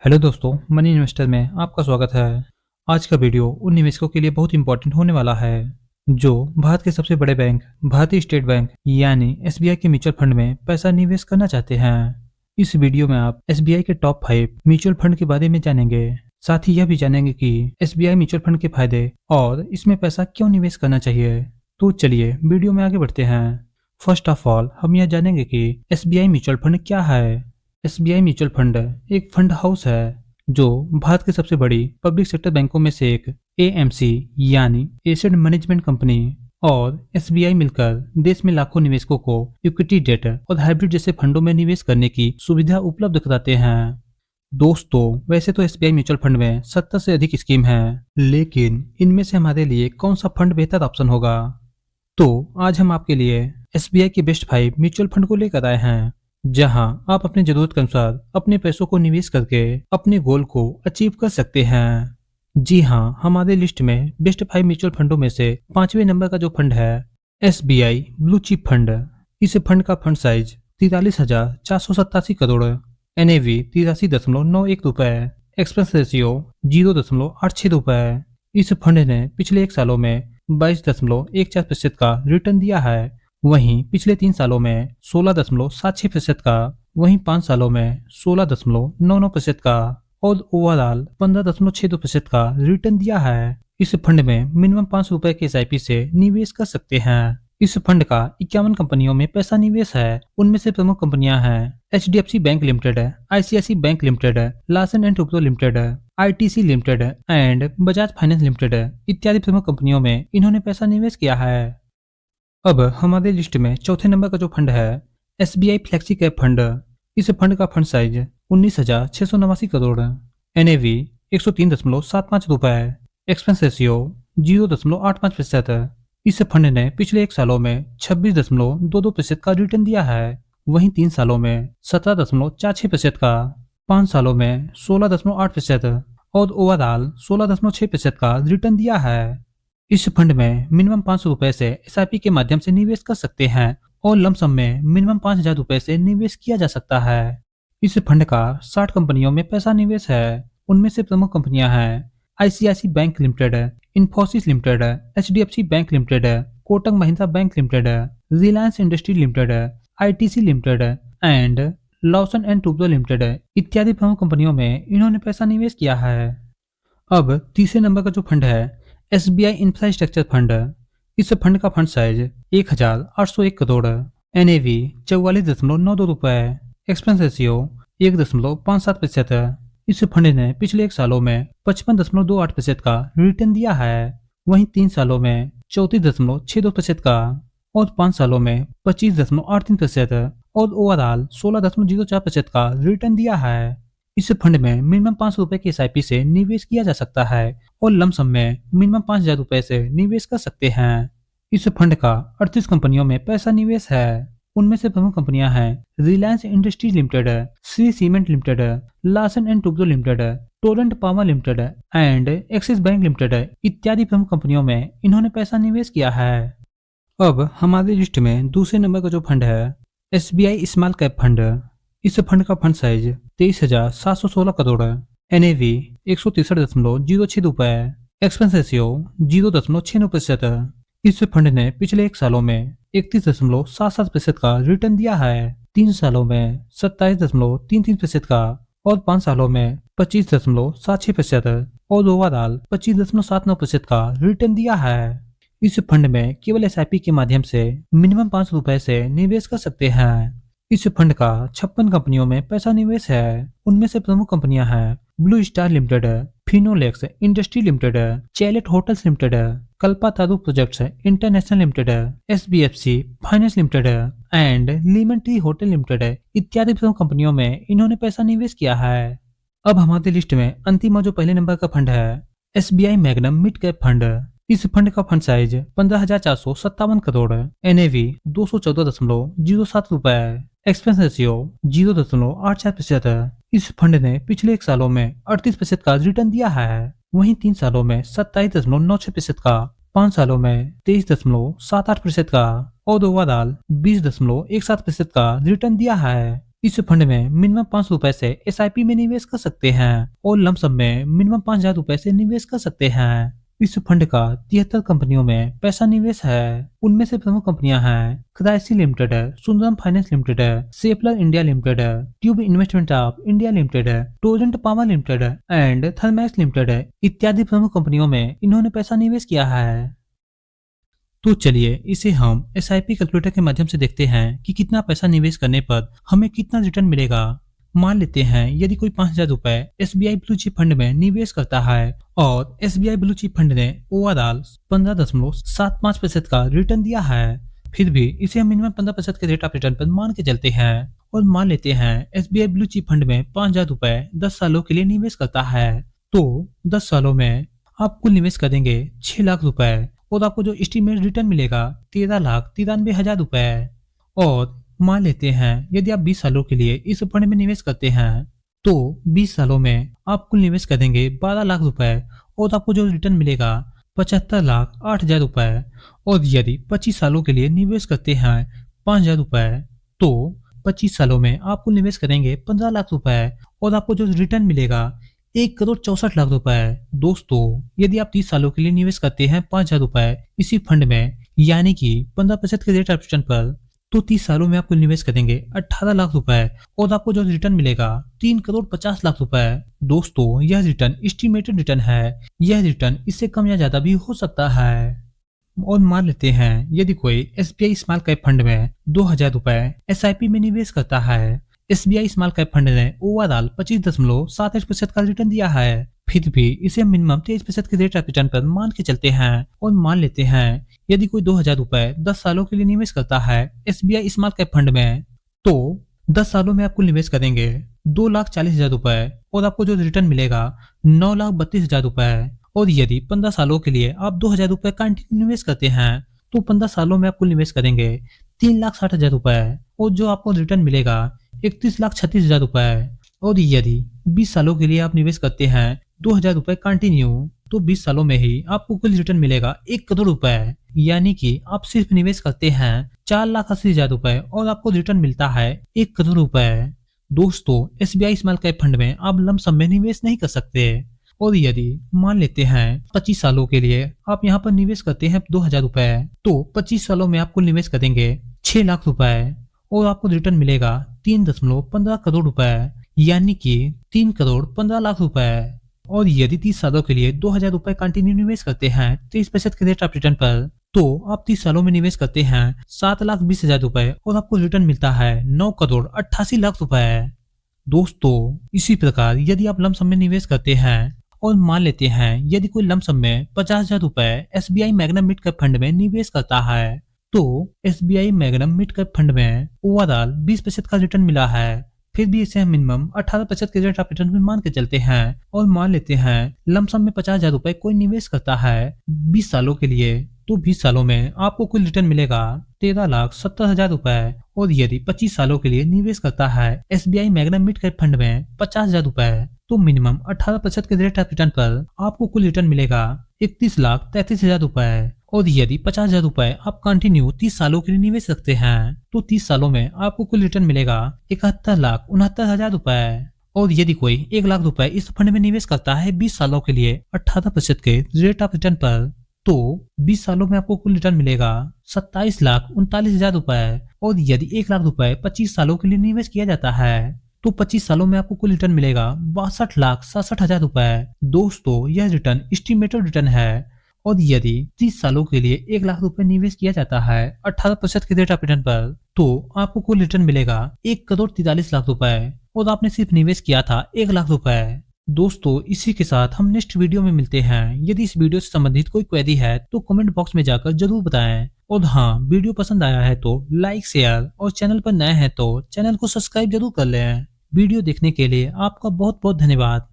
Hello दोस्तों, money investor में आपका स्वागत है। आज का वीडियो उन निवेशकों के लिए बहुत इंपॉर्टेंट होने वाला है जो भारत के सबसे बड़े बैंक भारतीय स्टेट बैंक यानी एसबीआई के म्यूचुअल फंड में पैसा निवेश करना चाहते हैं। इस वीडियो में आप एसबीआई के टॉप 5 म्यूचुअल फंड के बारे में जानेंगे। साथ ही यह भी जानेंगे कि एसबीआई म्यूचुअल फंड के फायदे और इसमें पैसा क्यों निवेश करना चाहिए। तो चलिए वीडियो में आगे बढ़ते हैं। फर्स्ट ऑफ ऑल हम यह जानेंगे कि एसबीआई म्यूचुअल फंड क्या है। एसबीआई म्यूचुअल फंड एक फंड हाउस है जो भारत की सबसे बड़ी पब्लिक सेक्टर बैंकों में से एक एएमसी यानी एसेट मैनेजमेंट कंपनी और एसबीआई मिलकर देश में लाखों निवेशकों को इक्विटी डेट और हाइब्रिड जैसे फंडों में निवेश करने की सुविधा उपलब्ध कराते हैं। दोस्तों, वैसे तो एसबीआई म्यूचुअल फंड में 70 से अधिक स्कीम है, लेकिन इनमें से हमारे लिए कौन सा फंड बेहतर ऑप्शन होगा। तो आज हम आपके लिए एसबीआई के बेस्ट 5 म्यूचुअल फंड को लेकर आए हैं, जहां आप अपनी जरूरत के अनुसार अपने पैसों को निवेश करके अपने गोल को अचीव कर सकते हैं। जी हां, हमारे लिस्ट में बेस्ट 5 म्यूचुअल फंडों में से 5वें नंबर का जो फंड है एसबीआई ब्लू चिप फंड। इस फंड का फंड साइज 43,487 करोड़, एनएवी 83.91 रुपए, एक्सपेंस रेशियो 0.86 रुपए। इस फंड ने पिछले 1 सालों में 22.14% का रिटर्न दिया है। वहीं पिछले 3 सालों में 16.76% का, वहीं 5 सालों में 16.99% का और ओवरऑल 15.62% का रिटर्न दिया है। इस फंड में मिनिमम 5 रुपए के एसआईपी से निवेश कर सकते हैं। इस फंड का 51 कंपनियों में पैसा निवेश है। उनमें से प्रमुख कंपनियां हैं HDFC bank limited, ICIC bank limited, Larsen and Toubro limited, ITC limited and Bajaj finance limited इत्यादि प्रमुख कंपनियों में इन्होंने पैसा निवेश किया है। अब हमारे लिस्ट में चौथे नंबर का जो फंड है एसबीआई फ्लेक्सी कैप फंड। इस फंड का फंड साइज 19,689 करोड़, एनएवी 103.75 रुपए, एक्सपेंस रेशियो 0.85%। इस फंड ने पिछले 1 सालों में 26.22% का रिटर्न दिया है। वहीं 3 सालों में 17.46% का, 5 सालों में 16.8% और ओवरऑल 16.6% का रिटर्न दिया है। इस फंड में मिनिमम 500 रुपए से एसआईपी के माध्यम से निवेश कर सकते हैं और लमसम में मिनिमम 5,000 रुपए से निवेश किया जा सकता है। इस फंड का 60 कंपनियों में पैसा निवेश है। उनमें से प्रमुख कंपनियां हैं ICIC bank limited, Infosys limited, HDFC bank limited, Kotak Mahindra bank limited, Reliance industry limited, ITC limited and Larsen and Toubro limited इत्यादि प्रमुख कंपनियों में इन्होंने पैसा निवेश किया है। अब तीसरे नंबर का जो फंड है एसबीआई इंफ्रास्ट्रक्चर फंड। इस फंड का फंड साइज 1,801 करोड़, एनएवी 44.92 रुपए, एक्सपेंस रेशियो 1.57%। इस फंड ने पिछले 1 सालों में 55.28% का रिटर्न दिया है। वहीं 3 सालों में 34.62% का और 5 सालों में 25.83% और ओवरऑल 16.04% का रिटर्न दिया है। इस फंड में मिनिमम 500 रुपए के एसआईपी से निवेश किया जा सकता है और लमसम में मिनिमम 5,000 रुपए से निवेश कर सकते हैं। इस फंड का 38 कंपनियों में पैसा निवेश है। उनमें से प्रमुख कंपनियां हैं Reliance industries limited, Shri cement limited, Larsen and Toubro limited, Torrent power limited and axis bank limited इत्यादि प्रमुख कंपनियों में इन्होंने पैसा निवेश किया है। अब हमारी लिस्ट में दूसरे नंबर का जो फंड है एसबीआई स्मॉल कैप फंड। इस फंड का फंड साइज 23,716 करोड़, एनएवी 163.06 रुपए, एक्सपेंस रेशियो 0.96%। इस फंड ने पिछले 1 सालों में 31.77% का रिटर्न दिया है। 3 सालों में 27.33% का और 5 सालों में 25.76% और ओवरऑल 25.79% का रिटर्न दिया है। इस फंड में केवल एसआईपी के माध्यम से मिनिमम 5 रुपए से निवेश कर सकते हैं। इस फंड का 56 कंपनियों में पैसा निवेश है। उनमें से प्रमुख कंपनियां हैं Blue Star Limited, Finolex Industry Limited, Chalet Hotels Limited, Kalpataru Projects International Limited, SBFC Finance Limited and Lemon Tree Hotel Limited इत्यादि प्रमुख कंपनियों में इन्होंने पैसा निवेश किया है। अब हमारी लिस्ट में अंतिम जो पहले नंबर का फंड है SBI magnum mid cap fund. इस फंड का फंड साइज 15,457 करोड़, एनएवी 214.07 रुपए, एक्सपेंस रेशियो 0.84% है। इस फंड ने पिछले 1 सालों में 38% का रिटर्न दिया है। वहीं 3 सालों में 27.96% का, 5 सालों में 23.78% का और ओवरऑल 20.17% का रिटर्न दिया है। इस फंड में मिनिमम 500 रुपए से एसआईपी में निवेश कर सकते हैं और लमसम में मिनिमम 5,000 रुपए से निवेश कर सकते हैं। इस फंड का 73 कंपनियों में पैसा निवेश है। उनमें से प्रमुख कंपनियां हैं क्राइसी लिमिटेड है, सुंदरम फाइनेंस लिमिटेड है, सेफलर इंडिया लिमिटेड है, tube investment of India limited है, टोरेंट पावर लिमिटेड है एंड थर्मैक्स लिमिटेड है इत्यादि प्रमुख कंपनियों में इन्होंने पैसा निवेश किया है। तो चलिए इसे हम एसआईपी कैलकुलेटर के माध्यम से देखते हैं कि कितना पैसा निवेश करने पर हमें कितना रिटर्न मिलेगा। मान लेते हैं यदि कोई 5,000 रुपए एसबीआई ब्लू चिप फंड में निवेश करता है और एसबीआई ब्लू चिप फंड ने ओवरऑल 15.75% का रिटर्न दिया है, फिर भी इसे हम मिनिमम 15% के रेट ऑफ रिटर्न पर मान के चलते हैं और मान लेते हैं एसबीआई ब्लू चिप फंड में 5,000 रुपए 10 सालों के लिए निवेश करता है, तो 10 सालों में आप कुल निवेश करेंगे 6 लाख रुपए और आपको जो एस्टीमेट रिटर्न मिलेगा 13,93,000 रुपए। और मान लेते हैं यदि आप 20 सालों के लिए इस फंड में निवेश करते हैं तो 20 सालों में आप कुल निवेश करेंगे 12 लाख रुपए और आपको जो रिटर्न मिलेगा 75,08,000 रुपए। और यदि 25 सालों के लिए निवेश करते हैं 5,000 रुपए तो 25 सालों में आप कुल निवेश करेंगे 15 लाख रुपए और आपको जो रिटर्न मिलेगा 1,64,00,000 रुपए। दोस्तों यदि आप 30 सालों के लिए निवेश करते हैं 5,000 रुपए इसी फंड में यानी कि 15% के रेट ऑफ रिटर्न पर, तो 30 सालों में आपको निवेश करेंगे 18 लाख रुपए और आपको जो रिटर्न मिलेगा 3,50,00,000 रुपए। दोस्तों यह रिटर्न एस्टिमेटेड रिटर्न है, यह रिटर्न इससे कम या ज्यादा भी हो सकता है। और मान लेते हैं यदि कोई एसबीआई स्मॉल कैप फंड में 2,000 रुपए एसआईपी में निवेश करता है, एसबीआई स्मॉल कैप फंड ने ओवरऑल 25.78% का रिटर्न दिया है, फिर भी इसे मिनिमम 23% के रेट ऑफ रिटर्न पर मान के चलते हैं और मान लेते हैं यदि कोई 2,000 रुपए 10 सालों के लिए निवेश करता है एसबीआई स्मॉल कैप फंड में, तो 10 सालों में आप कुल निवेश करेंगे 2,40,000 रुपए और आपको जो रिटर्न मिलेगा 9,32,000 रुपए। और यदि 15 सालों के लिए आप 2,000 रुपए कंटिन्यू निवेश करते हैं तो 15 सालों में आप कुल निवेश करेंगे 3,60,000 रुपए और जो आपको रिटर्न मिलेगा 31,36,000 रुपए। और यदि 20 सालों के लिए आप निवेश करते हैं 2,000 रुपए कंटिन्यू तो 20 सालों में ही आपको कुल रिटर्न मिलेगा 1 करोड़ रुपए, यानी कि आप सिर्फ निवेश करते हैं 4,80,000 रुपए और आपको रिटर्न मिलता है 1 करोड़ रुपए। दोस्तों एसबीआई स्मॉल कैप फंड में आप लमसम में निवेश नहीं कर सकते। और यदि मान लेते हैं 25 सालों के लिए आप यहाँ पर निवेश करते हैं 2,000 रुपए तो 25 सालों में आपको निवेश करेंगे 6 लाख रुपए और आपको रिटर्न मिलेगा 3.15 करोड़ रुपए, यानी कि 3,15,00,000 रुपए। और यदि 30 सालों के लिए 2,000 रुपए कंटिन्यू निवेश करते हैं 30% के रेट ऑफ रिटर्न पर, तो आप 30 सालों में निवेश करते हैं 7,20,000 रुपए और आपको रिटर्न मिलता है 9,88,00,000 रुपए। दोस्तों इसी प्रकार यदि आप लमसम में निवेश करते हैं और मान लेते हैं यदि कोई लमसम में 50,000 रुपए SBI magnum mid cap fund में निवेश करता है, तो SBI magnum mid cap fund में ओवरऑल 20% का रिटर्न मिला है, फिर भी इसे हम मिनिमम 18% के रेट ऑफ रिटर्न में मान के चलते हैं और मान लेते हैं लमसम में 50,000 रुपए कोई निवेश करता है 20 सालों के लिए, तो 20 सालों में आपको कुल रिटर्न मिलेगा 13,70,000 रुपए। और यदि 25 सालों के लिए निवेश करता है SBI magnum mid cap fund में 50,000 रुपए, तो मिनिमम 18% के रेट ऑफ रिटर्न पर आपको कुल रिटर्न मिलेगा 31,33,000 रुपए। और यदि 50,000 रुपए आप कंटिन्यू 30 सालों के लिए निवेश रखते हैं तो 30 सालों में आपको कुल रिटर्न मिलेगा 71,69,000 रुपए। और यदि कोई 1 लाख रुपए इस फंड में निवेश करता है 20 सालों के लिए 18% के रेट ऑफ रिटर्न पर, तो 20 सालों में आपको कुल रिटर्न मिलेगा 27,39,000 रुपए। और यदि 1 लाख रुपए 25 सालों के लिए निवेश किया जाता है तो 25 सालों में आपको कुल रिटर्न मिलेगा 62,67,000 रुपए। दोस्तों यह रिटर्न एस्टिमेटेड रिटर्न है। और यदि 30 सालों के लिए 1 लाख रुपए निवेश किया जाता है 18% के रेट ऑफ रिटर्न पर, तो आपको कुल रिटर्न मिलेगा 1,43,00,000 रुपए और आपने सिर्फ निवेश किया था 1 लाख रुपए। दोस्तों इसी के साथ हम नेक्स्ट वीडियो में मिलते हैं। यदि इस वीडियो से संबंधित कोई क्वेरी है तो कमेंट बॉक्स में जाकर जरूर बताएं। और हाँ, वीडियो पसंद आया है तो लाइक शेयर और चैनल पर नए हैं तो चैनल को सब्सक्राइब जरूर कर लें। वीडियो देखने के लिए आपका बहुत बहुत धन्यवाद।